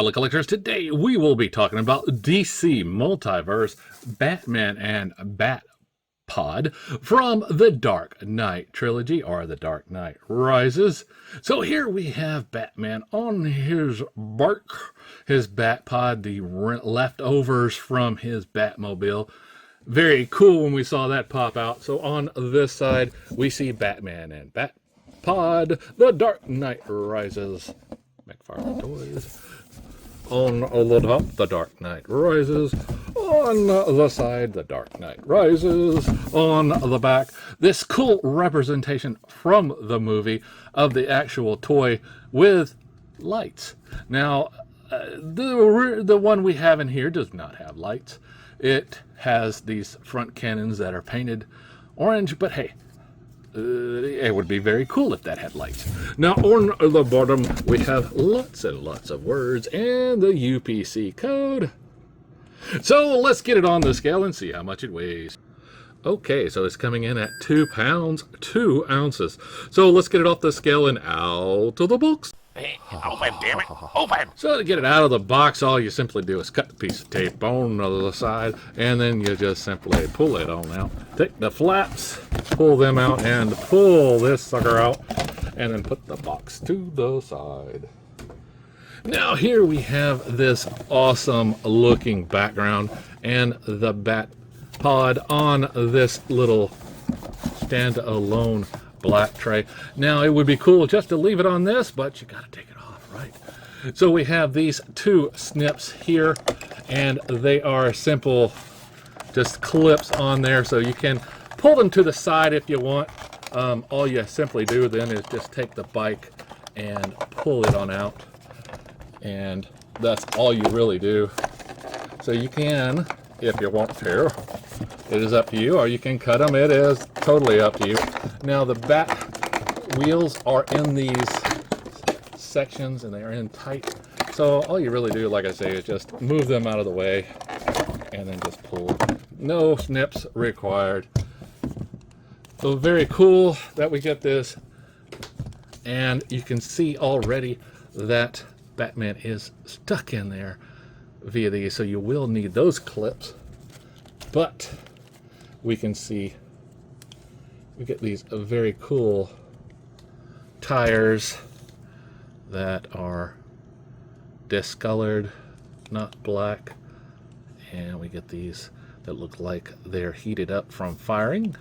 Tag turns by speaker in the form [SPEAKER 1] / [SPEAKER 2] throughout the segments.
[SPEAKER 1] fellow collectors. Today we will be talking about DC Multiverse, Batman and Batpod from the Dark Knight trilogy, or the Dark Knight Rises. So here we have Batman on his bark, his Batpod, the leftovers from his Batmobile. Very cool when we saw that pop out. So on this side, we see Batman and Batpod, the Dark Knight Rises. McFarlane Toys. On the top, the Dark Knight Rises. On the side, the Dark Knight Rises. On the back, this cool representation from the movie of the actual toy with lights. Now, the one we have in here does not have lights. It has these front cannons that are painted orange, but hey, it would be very cool if that had lights. Now, on the bottom, we have lots and lots of words and the UPC code. So let's get it on the scale and see how much it weighs. Okay, so it's coming in at 2 pounds, 2 ounces. So let's get it off the scale and out of the box.
[SPEAKER 2] Hey, open, damn it, open!
[SPEAKER 1] So to get it out of the box, all you simply do is cut the piece of tape on the side, and then you just simply pull it on out. Take the flaps, pull them out, and pull this sucker out, and then put the box to the side. Now here we have this awesome looking background and the Batpod on this little stand-alone black tray. Now it would be cool just to leave it on this, but you gotta take it off, right? So we have these 2 snips here, and they are simple just clips on there, so you can pull them to the side if you want. All you simply do then is just take the bike and pull it on out, and that's all you really do. So you can, if you want to, it is up to you, or you can cut them. It is totally up to you. Now the bat wheels are in these sections and they are in tight. So all you really do, like I say, is just move them out of the way and then just pull. No snips required. So very cool that we get this. And you can see already that Batman is stuck in there via these. So you will need those clips. But we can see we get these very cool tires that are discolored, not black, and we get these that look like they're heated up from firing.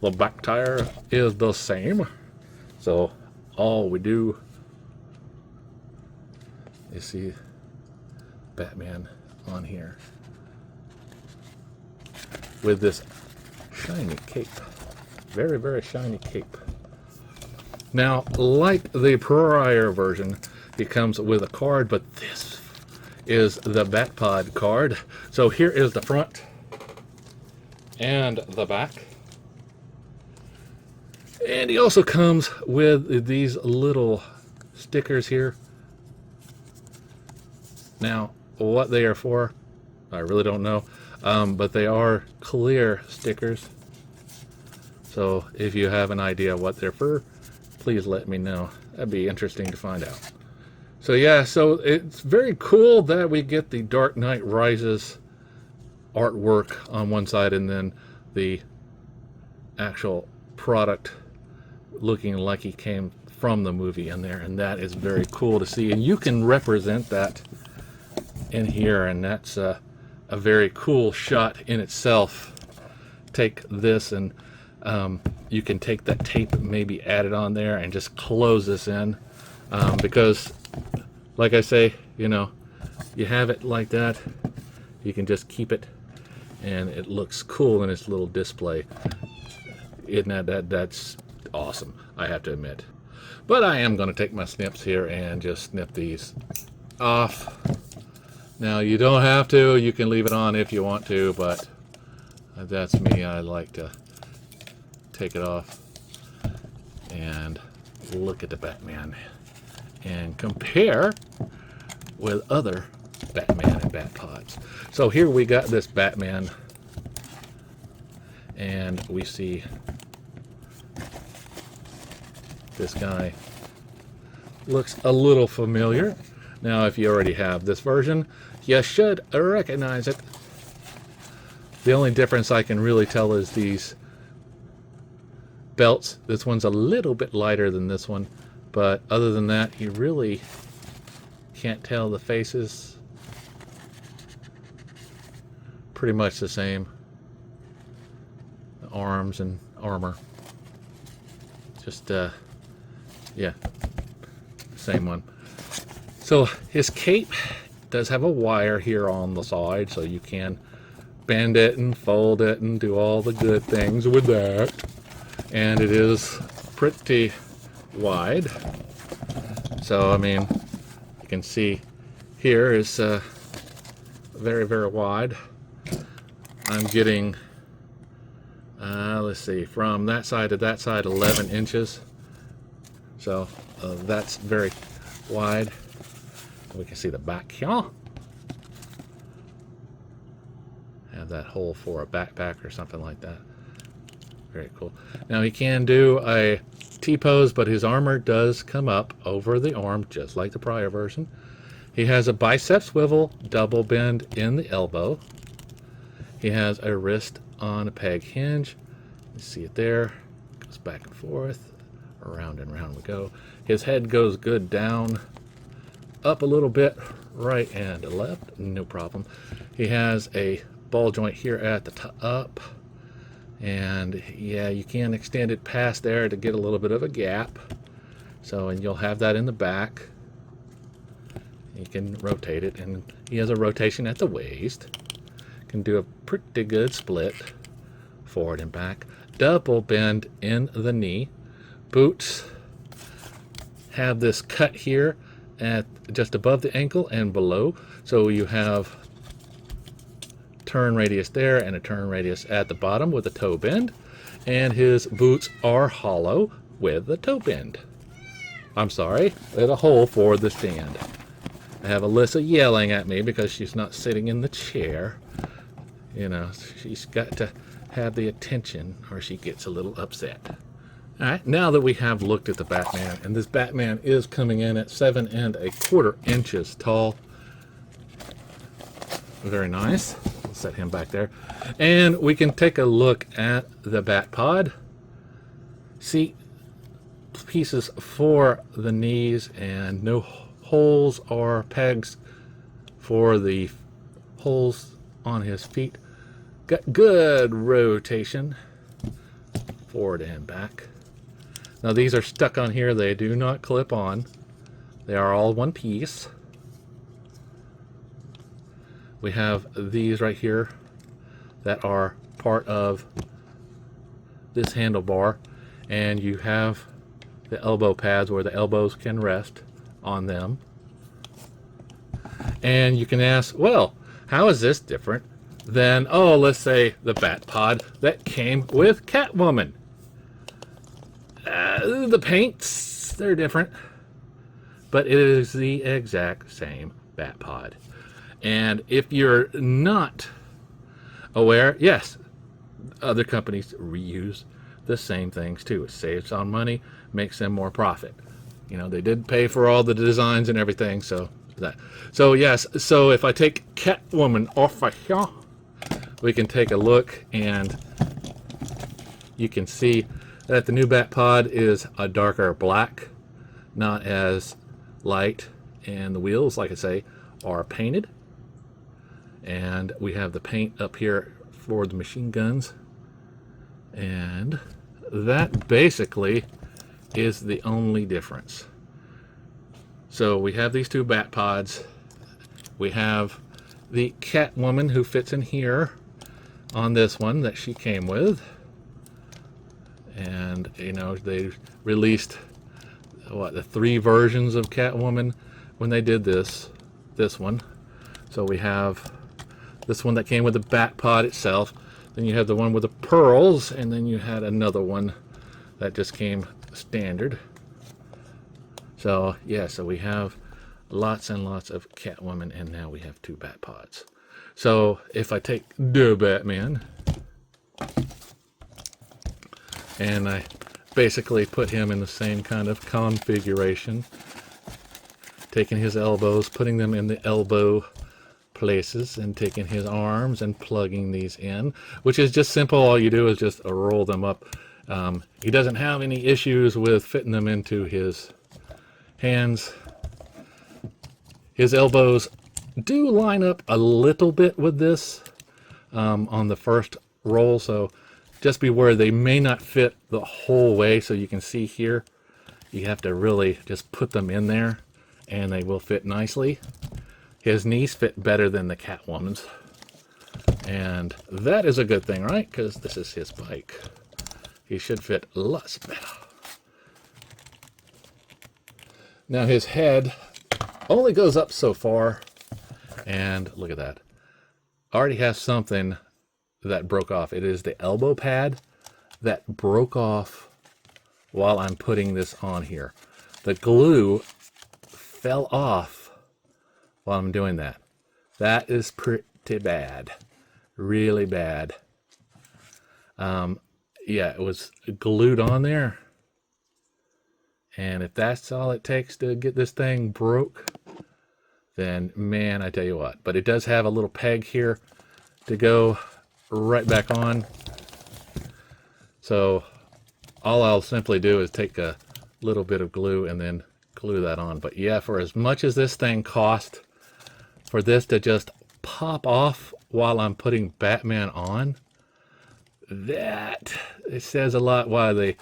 [SPEAKER 1] The back tire is the same, so all we do is see Batman on here with this shiny cape. Very, very shiny cape. Now, like the prior version, it comes with a card, but this is the Batpod card. So here is the front and the back. And he also comes with these little stickers here. Now, what they are for, I really don't know. But they are clear stickers. So if you have an idea what they're for, please let me know. That'd be interesting to find out. So yeah, so it's very cool that we get the Dark Knight Rises artwork on one side and then the actual product looking like he came from the movie in there, and that is very cool to see. And you can represent that in here, and that's a very cool shot in itself. Take this and you can take that tape, maybe add it on there and just close this in, because like I say, you know, you have it like that, you can just keep it and it looks cool in its little display. Isn't that's awesome, I have to admit. But I am going to take my snips here and just snip these off. Now, you don't have to. You can leave it on if you want to, but that's me. I like to take it off and look at the Batman and compare with other Batman and Batpods. So here we got this Batman, and we see this guy looks a little familiar. Now, if you already have this version, you should recognize it. The only difference I can really tell is these belts. This one's a little bit lighter than this one, but other than that, you really can't tell the faces. Pretty much the same. The arms and armor. Just, yeah, same one. So his cape does have a wire here on the side, so you can bend it and fold it and do all the good things with that. And it is pretty wide. So, I mean, you can see here is very, very wide. I'm getting, let's see, from that side to that side, 11 inches. So that's very wide. We can see the back here. Have that hole for a backpack or something like that. Very cool. Now he can do a T-pose, but his armor does come up over the arm, just like the prior version. He has a bicep swivel, double bend in the elbow. He has a wrist on a peg hinge. You see it there. Goes back and forth. Around and around we go. His head goes good down, up a little bit, right and left, no problem. He has a ball joint here at the top, and yeah, you can extend it past there to get a little bit of a gap. So, and you'll have that in the back. You can rotate it, and he has a rotation at the waist. Can do a pretty good split forward and back. Double bend in the knee. Boots have this cut here at just above the ankle and below, so you have turn radius there and a turn radius at the bottom with a toe bend, and his boots are hollow with a toe bend. I'm sorry, with a hole for the stand. I have Alyssa yelling at me because she's not sitting in the chair. You know, she's got to have the attention or she gets a little upset. All right, now that we have looked at the Batman, and this Batman is coming in at 7¼ inches tall. Very nice. We'll set him back there. And we can take a look at the Batpod. See, pieces for the knees and no holes or pegs for the holes on his feet. Got good rotation forward and back. Now these are stuck on here. They do not clip on. They are all one piece. We have these right here that are part of this handlebar, and you have the elbow pads where the elbows can rest on them. And you can ask, well, how is this different than, oh, let's say the Batpod that came with Catwoman? The paints, they're different, but it is the exact same Batpod. And if you're not aware, yes, other companies reuse the same things too. It saves on money, makes them more profit. You know, they did pay for all the designs and everything, so that. So yes, so if I take Catwoman off of here, we can take a look, and you can see that the new Batpod is a darker black, not as light, and the wheels, like I say, are painted. And we have the paint up here for the machine guns, and that basically is the only difference. So we have these two Batpods. We have the Catwoman who fits in here on this one that she came with. And, you know, they released, what, the 3 versions of Catwoman when they did this one. So we have this one that came with the Batpod itself. Then you have the one with the pearls, and then you had another one that just came standard. So, yeah, so we have lots and lots of Catwoman, and now we have 2 Batpods. So, if I take the Batman, and I basically put him in the same kind of configuration, taking his elbows, putting them in the elbow places, and taking his arms and plugging these in, which is just simple. All you do is just roll them up. He doesn't have any issues with fitting them into his hands. His elbows do line up a little bit with this on the first roll, so just beware they may not fit the whole way. So you can see here, you have to really just put them in there and they will fit nicely. His knees fit better than the Catwoman's, and that is a good thing, right? Because this is his bike. He should fit lots better. Now his head only goes up so far, and look at that. Already has something that broke off. It is the elbow pad that broke off while I'm putting this on here. The glue fell off while I'm doing that. That is pretty bad. Really bad. Yeah, it was glued on there. And if that's all it takes to get this thing broke, then man, I tell you what. But it does have a little peg here to go right back on. So all I'll simply do is take a little bit of glue and then glue that on. But yeah, for as much as this thing cost, for this to just pop off while I'm putting Batman on, that it says a lot why they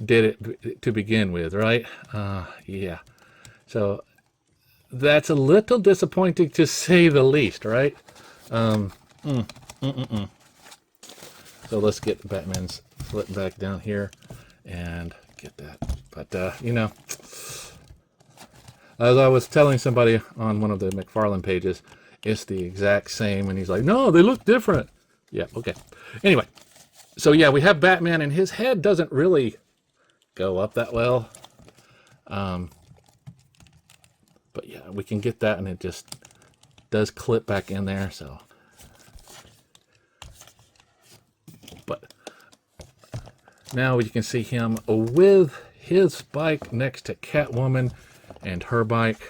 [SPEAKER 1] did it to begin with, right? Yeah. So that's a little disappointing to say the least, right? So let's get Batman's foot back down here and get that. But, you know, as I was telling somebody on one of the McFarlane pages, it's the exact same. And he's like, no, they look different. Yeah, okay. Anyway, so yeah, we have Batman, and his head doesn't really go up that well. But yeah, we can get that, and it just does clip back in there. So, but now you can see him with his bike next to Catwoman and her bike.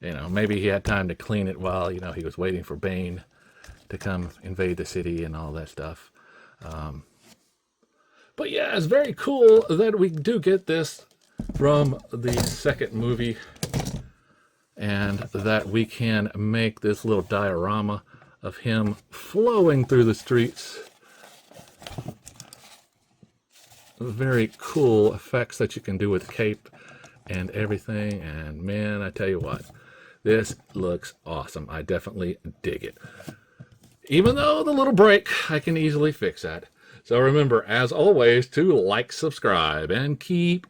[SPEAKER 1] You know, maybe he had time to clean it while, you know, he was waiting for Bane to come invade the city and all that stuff. But yeah, it's very cool that we do get this from the second movie, and that we can make this little diorama of him flowing through the streets. Very cool effects that you can do with cape and everything. And man, I tell you what, this looks awesome. I definitely dig it. Even though the little break, I can easily fix that. So remember, as always, to like, subscribe, and keep